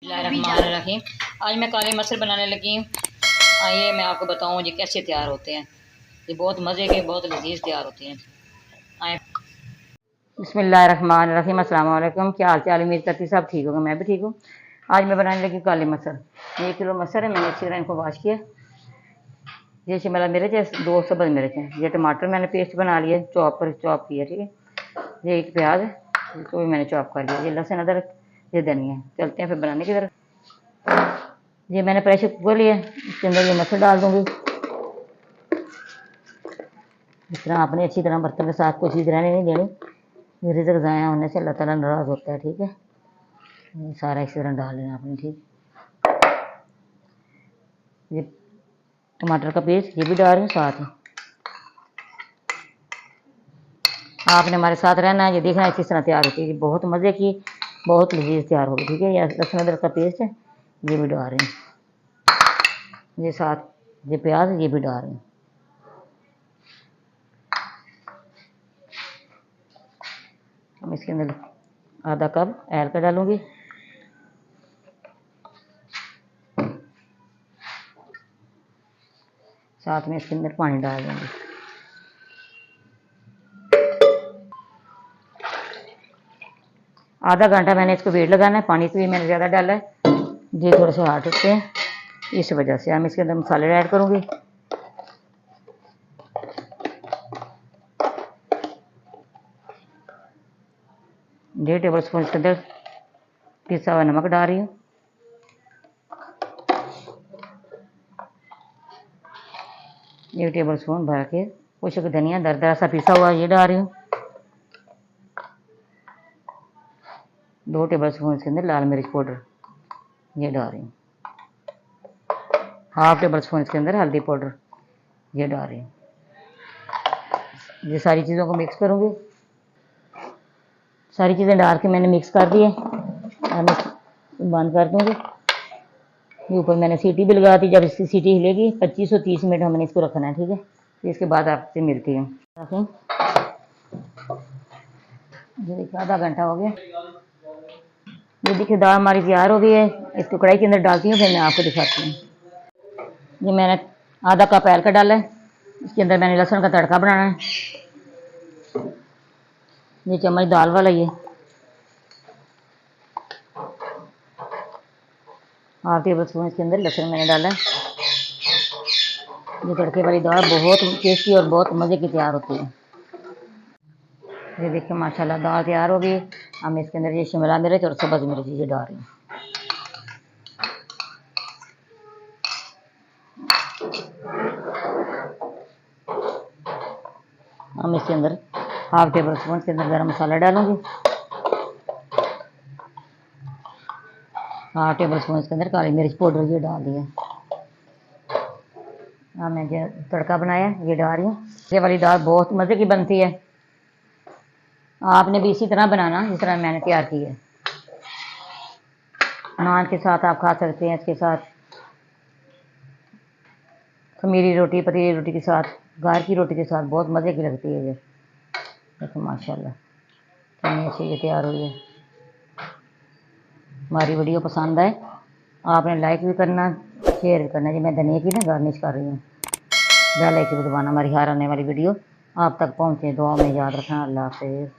बिस्मिल्लाहिर्रहमानिर्रहीम। आज मैं काले मसर बनाने लगी हूँ। आइए मैं आपको बताऊँ ये कैसे तैयार होते हैं। ये बहुत मज़े के, बहुत लजीज तैयार होते हैं। आए बिस्मिल्लाहिर्रहमानिर्रहीम। अस्सलाम वालेकुम। क्या हाल चाल? उम्मीद करती सब ठीक होगा, मैं भी ठीक हूँ। आज मैं बनाने लगी काले मसर। 1 किलो मसर है, मैंने अच्छी तरह इनको वॉश किया। ये शिमला मिर्च है, 2 सब्ज़ मिर्च हैं। ये टमाटर मैंने पेस्ट बना लिया, चॉप किया, ठीक है। ये 1 प्याज है, इसको भी मैंने चॉप कर लिया। ये लहसुन, अदरक, ये धनिया। चलते हैं फिर बनाने की तरफ। ये मैंने प्रेशर कुकर लिया, इसके अंदर ये मसर डाल दूँगी। इस तरह आपने अच्छी तरह बर्तन के साथ कोई चीज़ रहने नहीं देनी। ये रिज़्क ज़ाया होने से अल्लाह ताला नाराज़ होता है, ठीक है। ये सारा इसी तरह डाल लेना आपने, ठीक। ये टमाटर का पेस्ट ये भी डाल रही हूँ साथ। आपने हमारे साथ रहना है, ये देखना है किस तरह तैयार होती है। ये बहुत मज़े की, बहुत लजीज तैयार होगी, ठीक है। ये लहसुन अदरक का पेस्ट है, ये भी डाल रही हूँ। ये साथ ये प्याज ये भी डाल रही हूँ। हम इसके अंदर आधा कप ऐलका डालूंगी। साथ में इसके अंदर पानी डाल दूंगी। आधा घंटा मैंने इसको वेट लगाना है। पानी तो ये मैंने ज़्यादा डाला है, ये थोड़े से हार्ड होते हैं, इस वजह से। हम इसके अंदर मसाले ऐड करूँगी। 1.5 टेबल स्पून इसके अंदर पिसा हुआ नमक डाल रही हूँ। एक टेबल स्पून भर के कुछ धनिया दरदरा सा पिसा हुआ ये डाल रही हूँ। 2 टेबल स्पून इसके अंदर लाल मिर्च पाउडर ये डाल रही हूँ। 1/2 टेबल स्पून इसके अंदर हल्दी पाउडर ये डाल रही हूँ। ये सारी चीज़ों को मिक्स करूँगी। सारी चीज़ें डाल के मैंने मिक्स कर दी है। अब बंद कर दूँगी। ये ऊपर मैंने सीटी भी लगा दी। जब इसकी सीटी हिलेगी 25 से 30 मिनट हमने इसको रखना है, ठीक है। तो इसके बाद आपसे मिलती हूँ। ये देखिए आधा घंटा हो गया। ये देखिए दाल हमारी तैयार हो गई है। इसको कढ़ाई के अंदर डालती हूँ, फिर मैं आपको दिखाती हूँ। ये मैंने आधा कप ऐलका डाला है। इसके अंदर मैंने लहसुन का तड़का बनाना है। ये चम्मच दाल वाला ये 1/2 टेबल स्पून इसके अंदर लहसुन मैंने डाला है। ये तड़के वाली दाल बहुत टेस्टी और बहुत मज़े की तैयार होती है। ये देखिए माशाल्लाह दाल तैयार हो गई। हम इसके अंदर ये शिमला मिर्च और सब्ज़ मिर्च ये डाल रही हूँ। हम इसके अंदर 1/2 टेबल स्पून इसके अंदर गरम मसाला डालूंगी। 1/2 टेबल स्पून इसके अंदर काली मिर्च पाउडर ये डाल दिया। हाँ, मैं जो तड़का बनाया ये डाल रही हूँ। ये वाली दाल बहुत मज़े की बनती है। आपने भी इसी तरह बनाना जिस तरह मैंने तैयार की है। नान के साथ आप खा सकते हैं, इसके साथ खमीरी रोटी, पतीली रोटी के साथ, गाय की रोटी के साथ बहुत मज़े की लगती है ये। देखो माशाल्लाह कितनी अच्छी ये तैयार हुई है। हमारी वीडियो पसंद आए आपने लाइक भी करना, शेयर भी करना। जी मैं धनिया की ना गार्निश कर रही हूँ। बेल आइकन भी दबाना, हमारी हर आने वाली वीडियो आप तक पहुँचे। दुआ में याद रखना। अल्लाह हाफ़िज़।